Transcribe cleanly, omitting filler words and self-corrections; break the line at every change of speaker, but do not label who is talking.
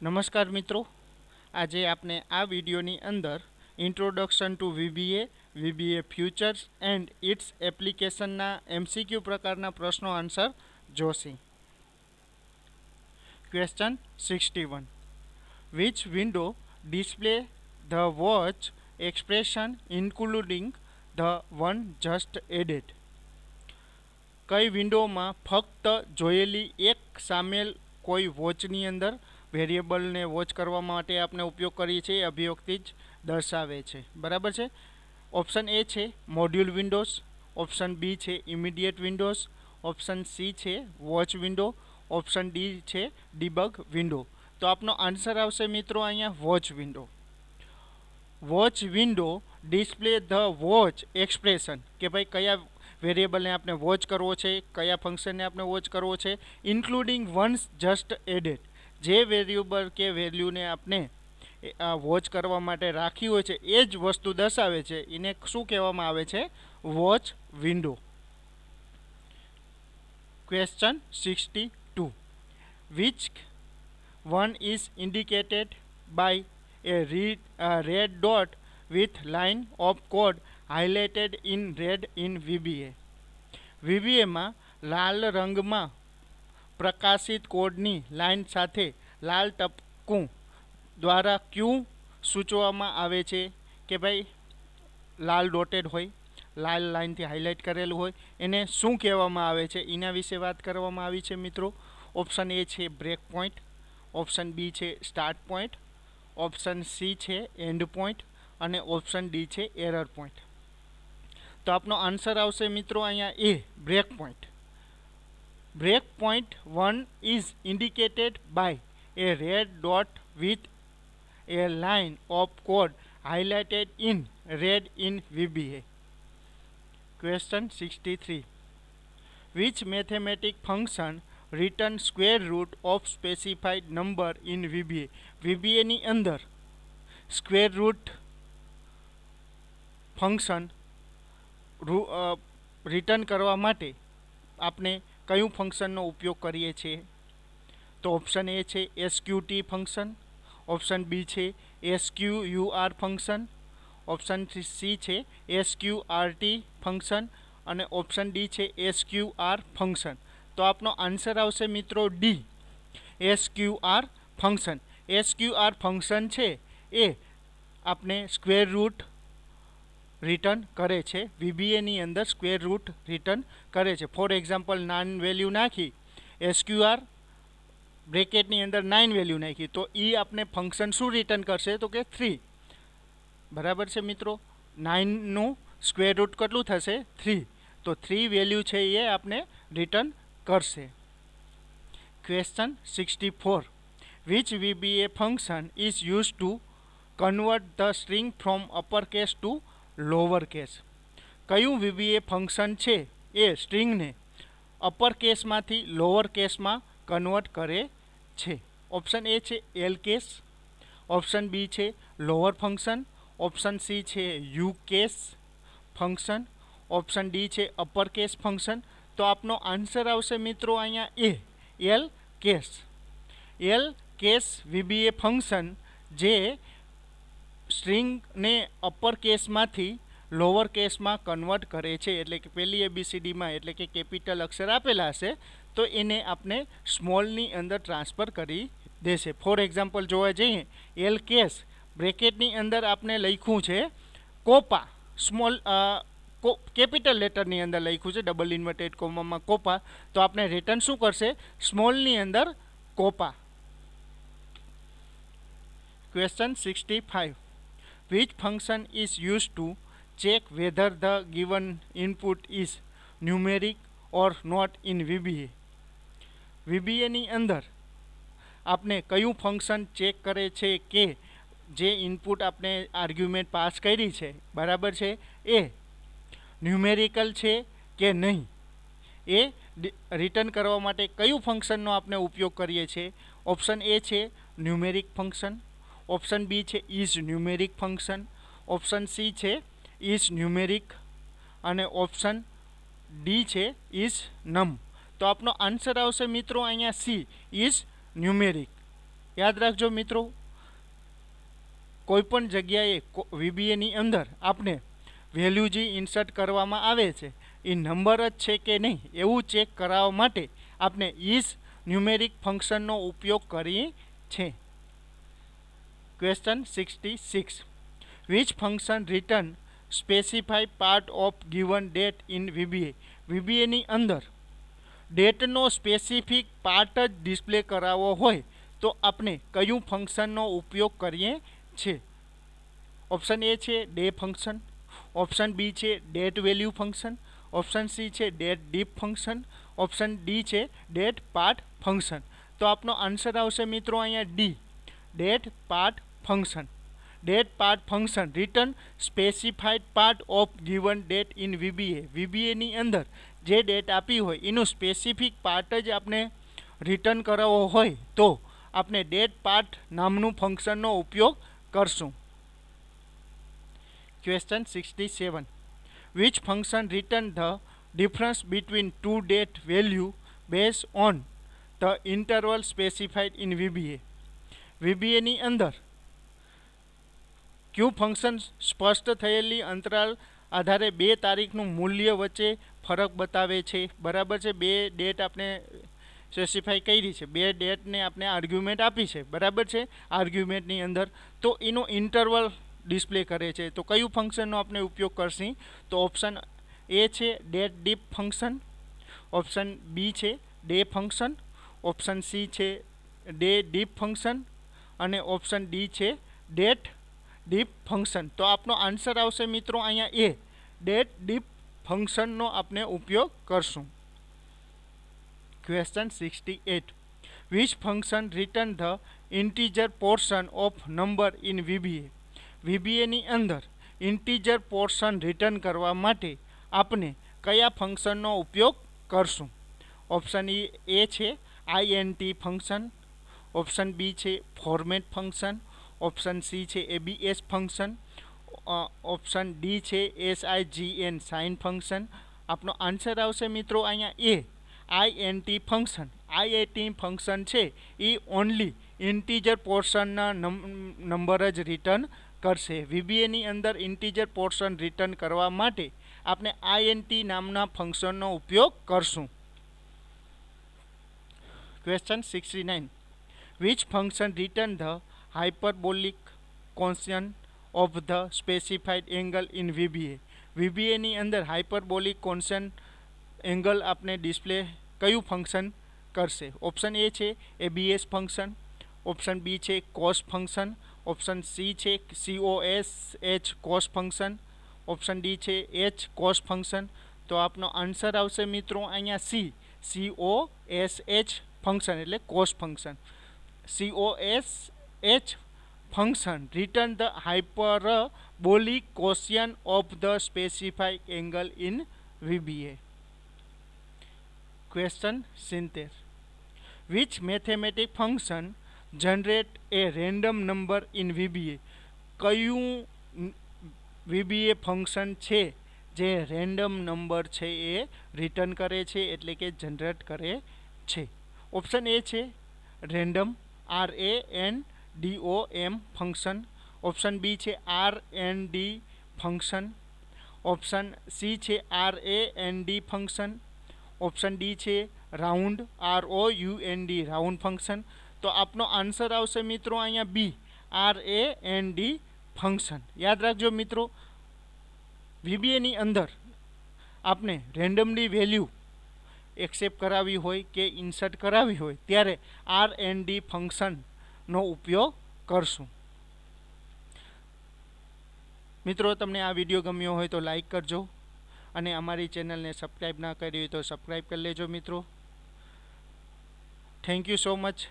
નમસ્કાર મિત્રો, આજે આપણે આ વિડીયોની અંદર introduction to VBA futures and its એપ્લિકેશનના એમસીક્યુ પ્રકારના પ્રશ્નો આન્સર જોશી. Question 61. Which window display the watch expression including the one just added? કઈ વિન્ડોમાં ફક્ત જોયેલી એક સામેલ કોઈ વોચની અંદર વેરિયેબલને વોચ કરવા માટે આપણે ઉપયોગ કરીએ છીએ અભિવ્યક્તિ જ દર્શાવે છે. બરાબર છે. ઓપ્શન એ છે મોડ્યુલ વિન્ડોઝ, ઓપ્શન બી છે ઇમિડિયેટ વિન્ડોઝ, ઓપ્શન સી છે વોચ વિન્ડો, ઓપ્શન ડી છે ડીબગ વિન્ડો. તો આપનો આન્સર આવશે મિત્રો અહીંયા watch window. Watch window display the watch expression, કે ભાઈ કયા વેરિયેબલને આપણે વોચ કરવો છે, કયા ફંક્શનને આપણે વોચ કરવો છે, ઇન્ક્લુડિંગ વન્સ જસ્ટ એડેડ, જે વેરિયેબલ કે વેલ્યુને આપણે વોચ કરવા માટે રાખી હોય છે એ જ વસ્તુ દર્શાવે છે, એને શું કહેવામાં આવે છે? Watch window. Question 62. Which one is indicated by a red dot with line of code highlighted in red in VBA? VBAમાં લાલ રંગમાં પ્રકાશિત કોડની લાઇન સાથે લાલ ટપકું દ્વારા ક્યુ સૂચવવામાં આવે છે? કે ભાઈ લાલ ડોટેડ હોય, લાલ લાઇનથી હાઇલાઇટ કરેલું હોય, એને શું કહેવામાં આવે છે એના વિશે વાત કરવામાં આવી છે મિત્રો. ઓપ્શન એ છે બ્રેક પોઈન્ટ, ઓપ્શન બી છે સ્ટાર્ટ પોઈન્ટ, ઓપ્શન સી છે એન્ડ પોઈન્ટ અને ઓપ્શન ડી છે એરર પોઈન્ટ. તો આપનો આન્સર આવશે મિત્રો અહીંયા A break point. Break point 1 is indicated by a red dot with a line of code highlighted in red in VBA. Question 63. Which mathematical function return square root of specified number in VBA? VBA ની અંદર square root function return કરવા માટે આપણે કયું ફંક્શનનો ઉપયોગ કરીએ છીએ? તો ઓપ્શન એ છે એસક્યુટી ફંક્શન, ઓપ્શન બી છે એસક્યુયુઆર ફંક્શન, ઓપ્શન સી છે એસક્યુઆરટી ફંક્શન અને ઓપ્શન ડી છે એસક્યુઆર ફંક્શન. તો આપનો આન્સર આવશે મિત્રો D SQR function. SQR function છે એ આપણે સ્ક્વેર રૂટ રિટર્ન કરે છે. VBAની અંદર સ્ક્વેર રૂટ રિટર્ન કરે છે. ફોર એક્ઝામ્પલ 9 વેલ્યુ નાખી, એસક્યુઆર બ્રેકેટની અંદર 9 વેલ્યુ નાખી, તો એ આપણે ફંક્શન શું રિટર્ન કરશે? તો કે 3. બરાબર છે મિત્રો. 9નું સ્ક્વેર રૂટ કેટલું થશે? 3. તો 3 વેલ્યુ છે એ આપણે રિટર્ન કરશે. Question 64. Which VBA function is use to convert the string from upper case two lower case? કયું VBA ફંક્શન છે એ સ્ટ્રિંગને અપર કેસમાંથી લોવર કેસમાં કન્વર્ટ કરે છે? ઓપ્શન એ છે એલ કેસ, ઓપ્શન બી છે લોઅર ફંક્શન, ઓપ્શન સી છે you case function, option D છે upper case function. તો આપનો આન્સર આવશે મિત્રો અહીંયા એ L case. L case VBA function જે સ્ટ્રિંગને અપર કેસમાંથી લોઅર કેસમાં કન્વર્ટ કરે છે. એટલે કે પહેલી ABCDમાં એટલે કે કેપિટલ અક્ષર આપેલા હશે તો એને આપણે સ્મોલની અંદર ટ્રાન્સફર કરી દેશે. ફોર એક્ઝામ્પલ જોવા જઈએ, એલ કેસ બ્રેકેટની અંદર આપણે લખ્યું છે કોપા, સ્મોલ કેપિટલ લેટરની અંદર લખ્યું છે ડબલ ઇન્વર્ટેડ કોમામાં કોપા, તો આપણે રિટર્ન શું કરશે? સ્મોલની અંદર COPA. Question 65. Which function is used to check whether the given input is numeric or not in VBA? VBAની અંદર આપણે કયું ફંક્શન ચેક કરે છે કે જે ઇનપુટ આપણે આર્ગ્યુમેન્ટ પાસ કરી છે, બરાબર છે, એ ન્યુમેરિકલ છે કે નહીં, એ રિટર્ન કરવા માટે કયું ફંક્શનનો આપણે ઉપયોગ કરીએ છીએ? ઓપ્શન એ છે ન્યુમેરિક ફંક્શન, ઓપ્શન બી છે is numeric function, option C છે ઇઝ ન્યુમેરિક અને ઓપ્શન ડી છે ઇઝ નમ. તો આપનો આન્સર આવશે મિત્રો અહીંયા સી ઇઝ ન્યુમેરિક. याद राखजो मित्रों, कोईपण जग्याए VBA ની અંદર આપણે વેલ્યુ જે ઇન્સર્ટ કરવામાં આવે છે એ નંબર જ છે કે નહીં એવું ચેક કરાવવા માટે આપણે ઇઝ ન્યુમેરિક ફંક્શનનો ઉપયોગ કરીએ છીએ. Question 66. Which function return specify part of given date in VBA? VBA ની અંદર ડેટનો સ્પેસિફિક પાર્ટ જ ડિસ્પ્લે કરાવવો હોય તો આપણે કયું ફંક્શનનો ઉપયોગ કરીએ છીએ? ઓપ્શન એ છે ડે ફંક્શન, ઓપ્શન બી છે date value function, option C છે date diff function, option D છે ડેટ પાર્ટ ફંક્શન. તો આપનો આન્સર આવશે મિત્રો અહીંયા D, date part function. Date part function return specified part of given date in VBA. VBA ની અંદર જે ડેટ આપી હોય એનું સ્પેસિફિક પાર્ટ જ આપણે રિટર્ન કરાવવો હોય તો આપણે ડેટ પાર્ટ નામનું ફંક્શનનો ઉપયોગ કરશું. Question 67. Which function return the difference between to date value base on the interval specified in VBA? VBA ની અંદર ક્યુ ફંક્શન સ્પષ્ટ થયેલી અંતરાલ આધારે 2 તારીખનું મૂલ્ય વચ્ચે ફરક બતાવે છે? બરાબર છે, 2 ડેટ આપણે સ્પેસિફાઈ કરી છે, 2 ડેટને આપણે આર્ગ્યુમેન્ટ આપી છે, બરાબર છે. આર્ગ્યુમેન્ટની અંદર તો એનો ઇન્ટરવલ ડિસ્પ્લે કરે છે તો કયું ફંક્શનનો આપણે ઉપયોગ કરશું? તો ઓપ્શન એ છે date diff function, option B છે ડે ફંક્શન, ઓપ્શન સી છે ડે ડીપ ફંક્શન અને ઓપ્શન ડી છે ડેટ ડીપ ફંક્શન. તો આપનો આન્સર આવશે મિત્રો અહીંયા એ, ડેટ ડીપ ફંક્શનનો આપણે ઉપયોગ કરશું. Question 68. Which function return the integer portion of number in VBA? VBA ની અંદર ઇન્ટીજર પોર્શન રિટર્ન કરવા માટે આપણે કયા ફંક્શનનો ઉપયોગ કરશું? ઓપ્શન એ છે INT ફંક્શન, ઓપ્શન બી છે ફોર્મેટ ફંક્શન, ઓપ્શન સી છે ABS ફંક્શન, ઓપ્શન ડી છે SIGN સાઇન ફંક્શન. આપનો આન્સર આવશે મિત્રો અહીંયા એ INT ફંક્શન. INT ફંક્શન છે એ ઓનલી ઇન્ટીજર પોર્શનના નંબર જ રિટર્ન કરશે. VBA ની અંદર ઇન્ટીજર પોર્શન રિટર્ન કરવા માટે આપણે INT નામના ફંક્શનનો ઉપયોગ કરશું. Question 69. Which function return the hyperbolic constant of the specified angle in VBA? VBA ની અંદર હાઇપરબોલિક કોન્સ્ટન્ટ એંગલ આપણે ડિસ્પ્લે કયું ફંક્શન કરશે? ઓપ્શન એ છે ABS ફંક્શન, ઓપ્શન બી છે કોસ ફંક્શન, ઓપ્શન સી છે COSH cos function, option D છે H cos function. તો આપનો આન્સર આવશે મિત્રો અહીંયા સી, COSH ફંક્શન એટલે cos function. COSH function return the hyperbolic cosine of the specified angle in VBA. Question 70. Which mathematic function generate A random number in VBA? કયું VBA function છે જે random number છે એ return કરે છે એટલે કે generate કરે છે? ઓપ્શન એ છે random RANDOM function, option B છે RND ફંક્શન, ઓપ્શન સી છે RAND ફંક્શન, ઓપ્શન ડી છે રાઉન્ડ ROUND રાઉન્ડ ફંક્શન. તો આપનો આન્સર આવશે મિત્રો અહીંયા બી, RAND ફંક્શન. યાદ રાખજો મિત્રો, VBA ની અંદર આપણે રેન્ડમલી વેલ્યુ એક્સેપ્ટ કરાવી હોય કે ઇન્સર્ટ કરાવી હોય ત્યારે RND ફંક્શનનો ઉપયોગ કરશું. મિત્રો તમને આ વિડીયો ગમ્યો હોય તો લાઈક કરજો અને અમારી ચેનલને સબસ્ક્રાઈબ ના કરી હોય તો સબસ્ક્રાઈબ કરી લેજો મિત્રો. Thank you so much.